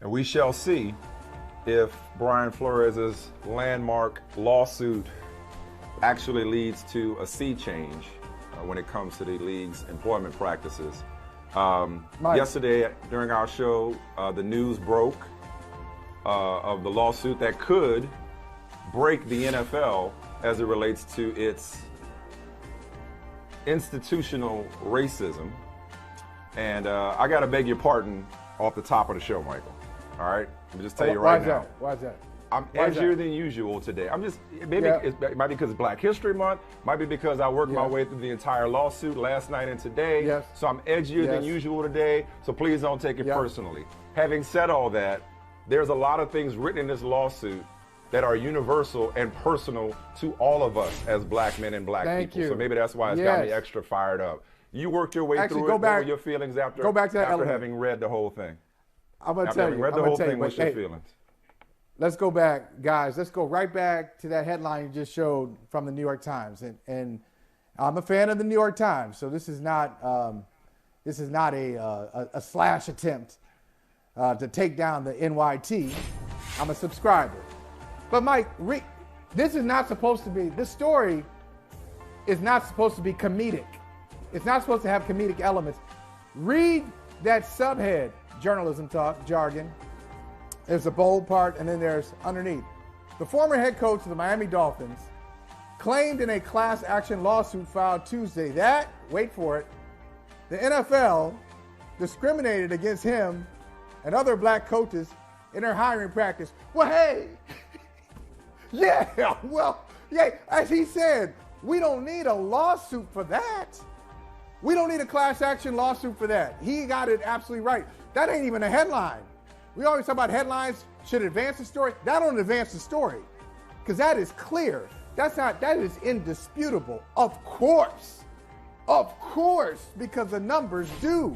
And we shall see if Brian Flores' landmark lawsuit actually leads to a sea change when it comes to the league's employment practices. Yesterday during our show, the news broke of the lawsuit that could break the NFL as it relates to its institutional racism. And I got to beg your pardon off the top of the show, Michael. All right? Let me just tell you right now. Why is that? I'm edgier than usual today. It might be because it's Black History Month. Might be because I worked my way through the entire lawsuit last night and today. Yes. So I'm edgier than usual today. So please don't take it personally. Having said all that, there's a lot of things written in this lawsuit that are universal and personal to all of us as black men and black people. So maybe that's why it's got me extra fired up. You worked your way through it. What were your feelings after having read the whole thing? I'm going to tell you. Read the whole thing, what's your feelings? Let's go back, guys. Let's go right back to that headline you just showed from the New York Times. And I'm a fan of the New York Times, so this is not a slash attempt to take down the NYT. I'm a subscriber. But Mike, this story is not supposed to be comedic. It's not supposed to have comedic elements. Read that subhead, journalism talk, jargon. There's a bold part, and then there's underneath. The former head coach of the Miami Dolphins claimed in a class action lawsuit filed Tuesday that, wait for it, the NFL discriminated against him and other black coaches in their hiring practice. Well, hey, as he said, we don't need a lawsuit for that. We don't need a class action lawsuit for that. He got it absolutely right. That ain't even a headline. We always talk about headlines should advance the story. That don't advance the story because that is clear. That is indisputable. Of course, because the numbers do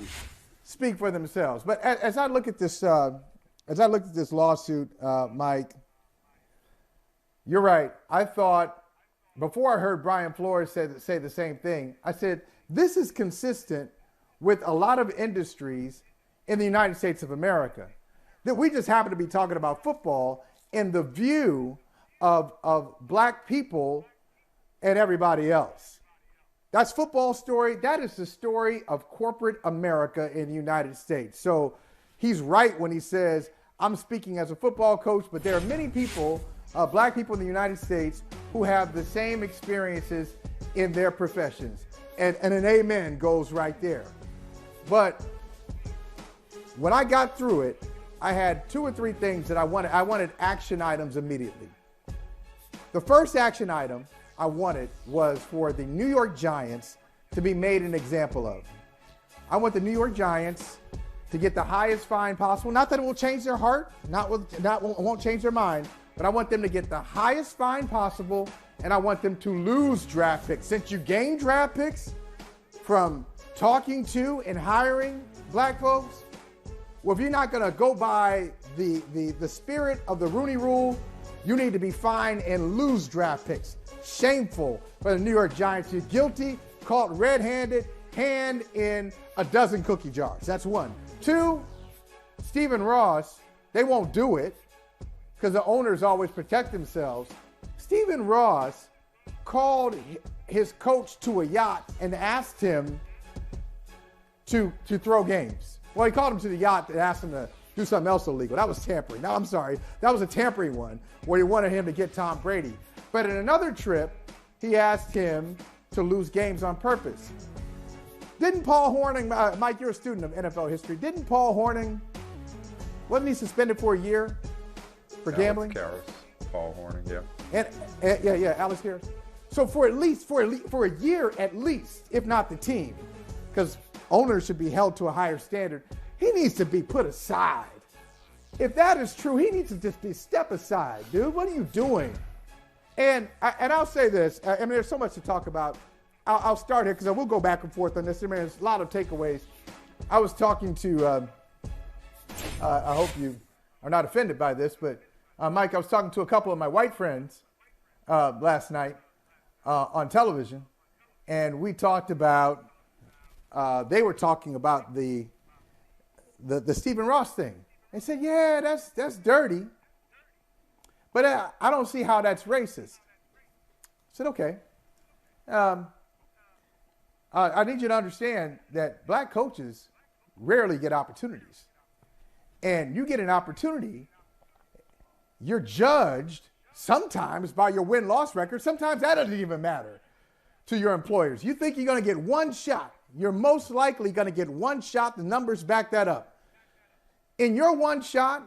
speak for themselves. But as I look at this lawsuit, Mike, you're right. I thought before I heard Brian Flores say the same thing, I said this is consistent with a lot of industries in the United States of America. That we just happen to be talking about football in the view of black people and everybody else. That's football story. That is the story of corporate America in the United States. So he's right when he says, I'm speaking as a football coach, but there are many people, black people in the United States, who have the same experiences in their professions. And an amen goes right there. But when I got through it, I had 2 or 3 things that I wanted. I wanted action items immediately. The first action item I wanted was for the New York Giants to be made an example of. I want the New York Giants to get the highest fine possible. Not that it will change their heart, won't change their mind, but I want them to get the highest fine possible, and I want them to lose draft picks. Since you gain draft picks from talking to and hiring black folks, well, if you're not going to go by the spirit of the Rooney Rule, you need to be fined and lose draft picks. Shameful for the New York Giants. You're guilty, caught red-handed, hand in a dozen cookie jars. That's 1. 2, Stephen Ross, they won't do it because the owners always protect themselves. Stephen Ross called his coach to a yacht and asked him to throw games. Well, he called him to the yacht and asked him to do something else illegal. That was tampering. No, I'm sorry. That was a tampering one where he wanted him to get Tom Brady. But in another trip, he asked him to lose games on purpose. Didn't Paul Hornung, Mike, you're a student of NFL history. Didn't Paul Hornung, wasn't he suspended for a year for gambling? Alex Karras, Paul Hornung, yeah. And Alex Harris. So for a year at least, if not the team, because owners should be held to a higher standard, he needs to be put aside. If that is true, he needs to just be step aside, dude. What are you doing? And I'll say this. I mean, there's so much to talk about. I'll start here because I will go back and forth on this. I mean, there's a lot of takeaways. I was talking to, I hope you are not offended by this, but Mike, I was talking to a couple of my white friends last night on television, and we talked about, they were talking about the Stephen Ross thing. and said, yeah, that's dirty. But I don't see how that's racist. I said, okay. I need you to understand that black coaches rarely get opportunities. And you get an opportunity, you're judged sometimes by your win-loss record. Sometimes that doesn't even matter to your employers. You think you're going to get one shot. You're most likely going to get one shot. The numbers back that up. In your one shot,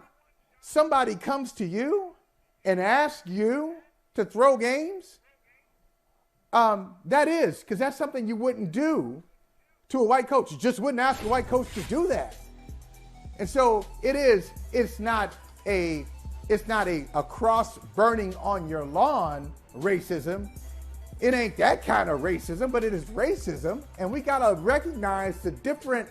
somebody comes to you and asks you to throw games. That is, because that's something you wouldn't do to a white coach. You just wouldn't ask a white coach to do that. And so it's not a cross burning on your lawn racism. It ain't that kind of racism, but it is racism. And we got to recognize the different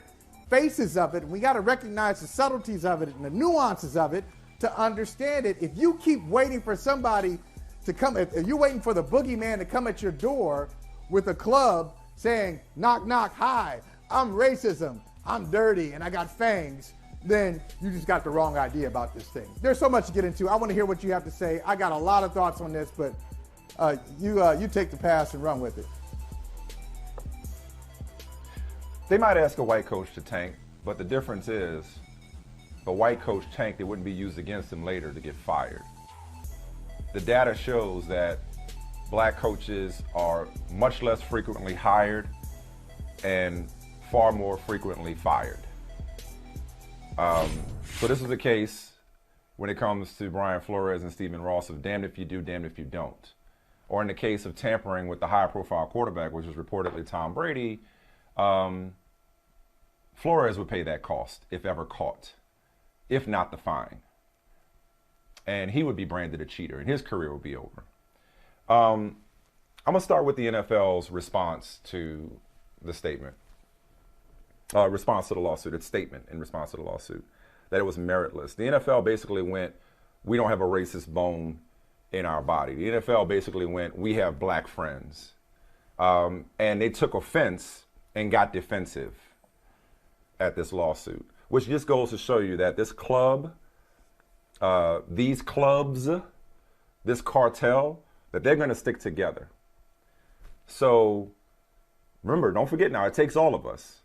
faces of it. We got to recognize the subtleties of it and the nuances of it to understand it. If you keep waiting for somebody to come, if you're waiting for the boogeyman to come at your door with a club saying, knock, knock, hi, I'm racism, I'm dirty, and I got fangs, then you just got the wrong idea about this thing. There's so much to get into. I want to hear what you have to say. I got a lot of thoughts on this, but you take the pass and run with it. They might ask a white coach to tank, but the difference is if a white coach tanked, it wouldn't be used against him later to get fired. The data shows that black coaches are much less frequently hired and far more frequently fired. So this is the case when it comes to Brian Flores and Stephen Ross of damned if you do, damned if you don't. Or in the case of tampering with the high-profile quarterback, which is reportedly Tom Brady, Flores would pay that cost if ever caught, if not the fine. And he would be branded a cheater, and his career would be over. I'm going to start with the NFL's response to the statement. Response to the lawsuit, its statement in response to the lawsuit, that it was meritless. The NFL basically went, we don't have a racist bone in our body. The NFL basically went, we have black friends. And they took offense and got defensive at this lawsuit, which just goes to show you that this club, these clubs, this cartel, that they're going to stick together. So remember, don't forget now, it takes all of us.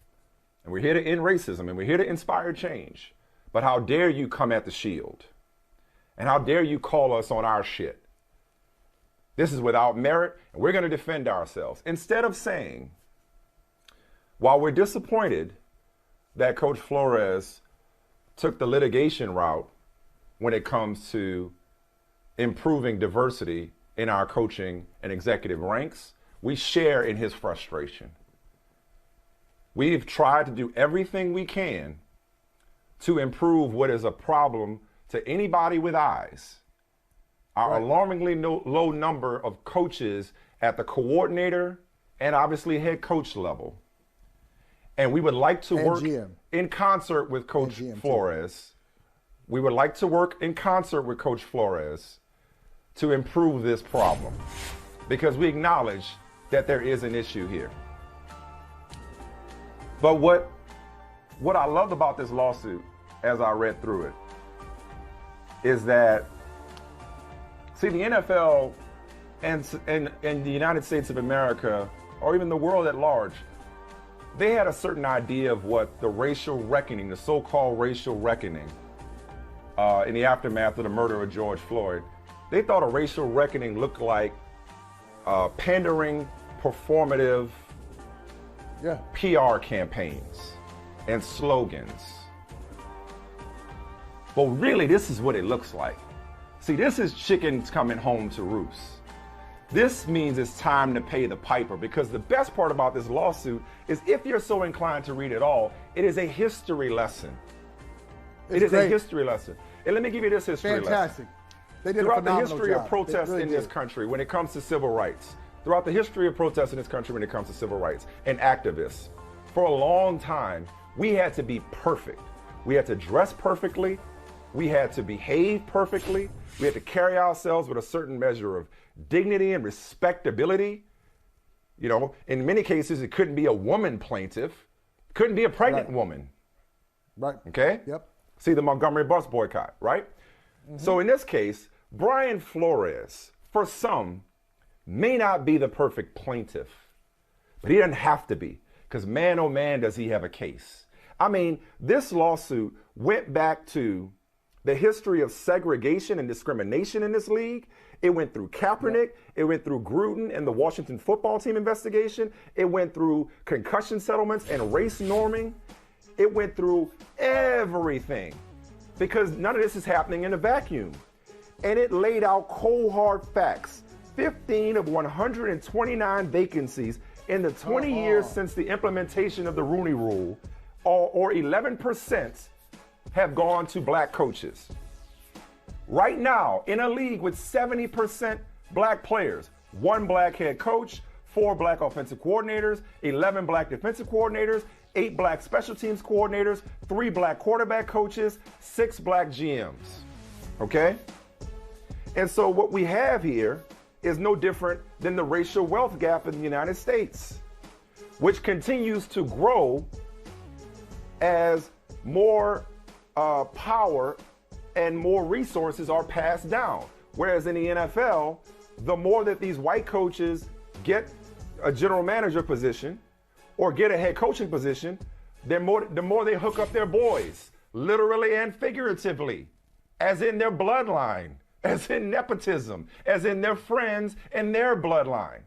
And we're here to end racism, and we're here to inspire change. But how dare you come at the Shield? And how dare you call us on our shit? This is without merit, and we're going to defend ourselves. Instead of saying, while we're disappointed that Coach Flores took the litigation route when it comes to improving diversity in our coaching and executive ranks, we share in his frustration. We've tried to do everything we can to improve what is a problem to anybody with eyes. Our alarmingly low number of coaches at the coordinator and obviously head coach level. And we would like to work in concert with Coach Flores. We would like to work in concert with Coach Flores to improve this problem, because we acknowledge that there is an issue here. But what I loved about this lawsuit as I read through it is that, see, the NFL and the United States of America, or even the world at large, they had a certain idea of what the racial reckoning, the so-called racial reckoning, in the aftermath of the murder of George Floyd. They thought a racial reckoning looked like pandering, performative PR campaigns and slogans. But really, this is what it looks like. See, this is chickens coming home to roost. This means it's time to pay the piper, because the best part about this lawsuit is, if you're so inclined to read it all, it is a history lesson. It is a history lesson. And let me give you this history lesson. They did throughout the history of protests in this country when it comes to civil rights, throughout the history of protests in this country when it comes to civil rights and activists, for a long time, we had to be perfect. We had to dress perfectly. We had to behave perfectly. We had to carry ourselves with a certain measure of dignity and respectability. You know, in many cases, it couldn't be a woman plaintiff, couldn't be a pregnant woman. Right. Okay? Yep. See the Montgomery bus boycott, right? So in this case, Brian Flores, for some, may not be the perfect plaintiff, but he doesn't have to be, because man, oh man, does he have a case. I mean, this lawsuit went back to the history of segregation and discrimination in this league. It went through Kaepernick. It went through Gruden and the Washington football team investigation. It went through concussion settlements and race norming. It went through everything, because none of this is happening in a vacuum. And it laid out cold hard facts. 15 of 129 vacancies in the 20 years since the implementation of the Rooney Rule, or 11%, have gone to black coaches. Right now, in a league with 70% black players, 1 black head coach, 4 black offensive coordinators, 11 black defensive coordinators, 8 black special teams coordinators, 3 black quarterback coaches, 6 black GMs. Okay? And so what we have here is no different than the racial wealth gap in the United States, which continues to grow as more power and more resources are passed down. Whereas in the NFL, the more that these white coaches get a general manager position or get a head coaching position, the more they hook up their boys, literally and figuratively, as in their bloodline, as in nepotism, as in their friends and their bloodline.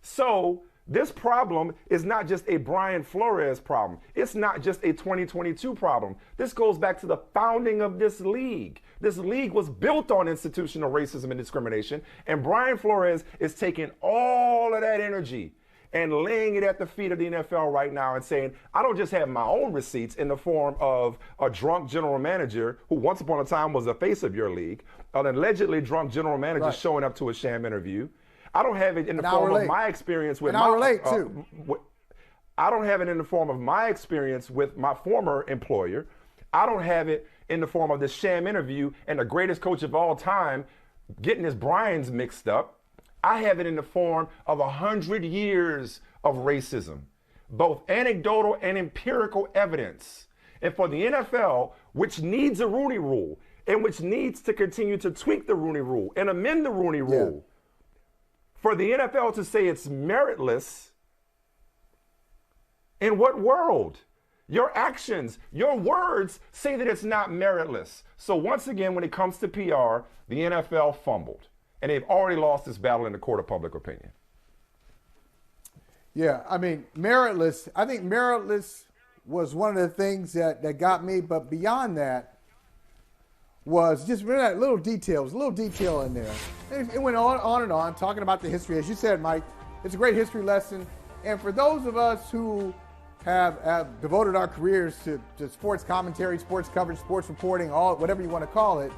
So this problem is not just a Brian Flores problem. It's not just a 2022 problem. This goes back to the founding of this league. This league was built on institutional racism and discrimination, and Brian Flores is taking all of that energy and laying it at the feet of the NFL right now and saying, I don't just have my own receipts in the form of a drunk general manager who once upon a time was the face of your league, an allegedly drunk general manager showing up to a sham interview. I don't have it in the form of my experience with I don't have it in the form of my experience with my former employer. I don't have it in the form of this sham interview and the greatest coach of all time getting his Brian's mixed up. I have it in the form of 100 years of racism, both anecdotal and empirical evidence. And for the NFL, which needs a Rooney Rule and which needs to continue to tweak the Rooney Rule and amend the Rooney Rule, for the NFL to say it's meritless, in what world? Your actions, your words say that it's not meritless. So once again, when it comes to PR, the NFL fumbled. And they've already lost this battle in the court of public opinion. Yeah, I mean, meritless. I think meritless was one of the things that got me. But beyond that was just really that little detail in there. It went on and on, talking about the history. As you said, Mike, it's a great history lesson. And for those of us who have devoted our careers to sports commentary, sports coverage, sports reporting, whatever you want to call it,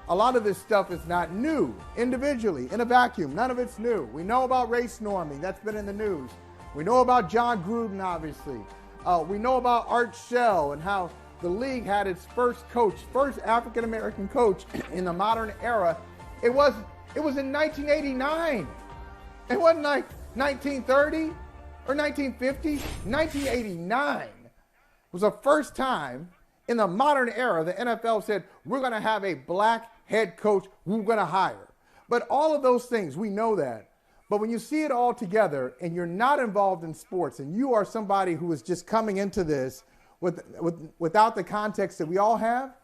a lot of this stuff is not new individually, in a vacuum. None of it's new. We know about race norming. That's been in the news. We know about John Gruden, obviously. We know about Art Shell and how the league had its first African-American coach in the modern era. It was in 1989. It wasn't like 1930 or 1950. 1989 was the first time in the modern era the NFL said, we're going to have a black head coach we're going to hire. But all of those things, we know that. But when you see it all together and you're not involved in sports and you are somebody who is just coming into this without the context that we all have,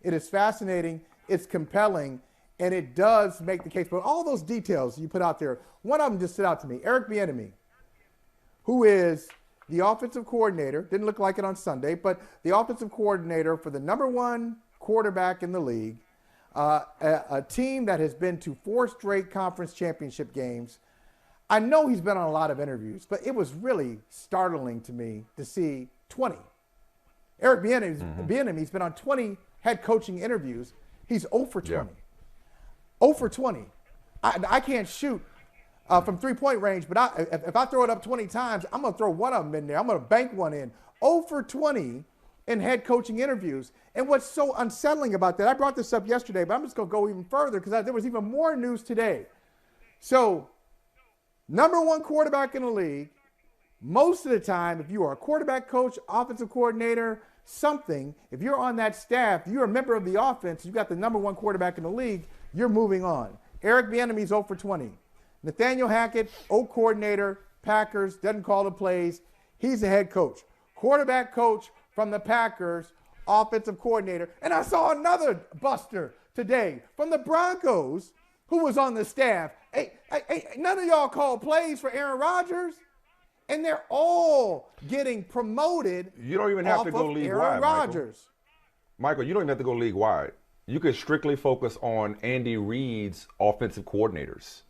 it is fascinating, it's compelling, and it does make the case. But all those details you put out there, one of them just stood out to me. Eric Bieniemy, who is the offensive coordinator, didn't look like it on Sunday, but the offensive coordinator for the #1 quarterback in the league, a team that has been to 4 straight conference championship games. I know he's been on a lot of interviews, but it was really startling to me to see 20. Eric Bieniemy's been on 20 head coaching interviews. He's 0 for 20. Yeah. 0 for 20. I can't shoot from three-point range, but if I throw it up 20 times, I'm going to throw one of them in there. I'm going to bank one in. 0 for 20 in head coaching interviews. And what's so unsettling about that, I brought this up yesterday, but I'm just going to go even further because there was even more news today. So, #1 quarterback in the league, most of the time, if you are a quarterback coach, offensive coordinator, something. If you're on that staff, you're a member of the offense, you got the number one quarterback in the league, you're moving on. Eric Bieniemy's 0 for 20. Nathaniel Hackett, O coordinator, Packers, doesn't call the plays. He's the head coach. Quarterback coach from the Packers, offensive coordinator. And I saw another buster today from the Broncos who was on the staff. Hey, none of y'all called plays for Aaron Rodgers. And they're all getting promoted. You don't even have to go league wide, Aaron Rodgers. Michael, you don't even have to go league wide. You could strictly focus on Andy Reid's offensive coordinators,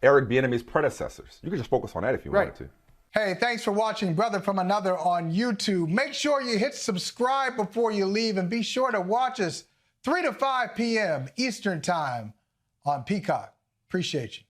Eric Bieniemy's predecessors. You could just focus on that if you wanted to. Hey, thanks for watching Brother from Another on YouTube. Make sure you hit subscribe before you leave, and be sure to watch us 3 to 5 p.m. Eastern Time on Peacock. Appreciate you.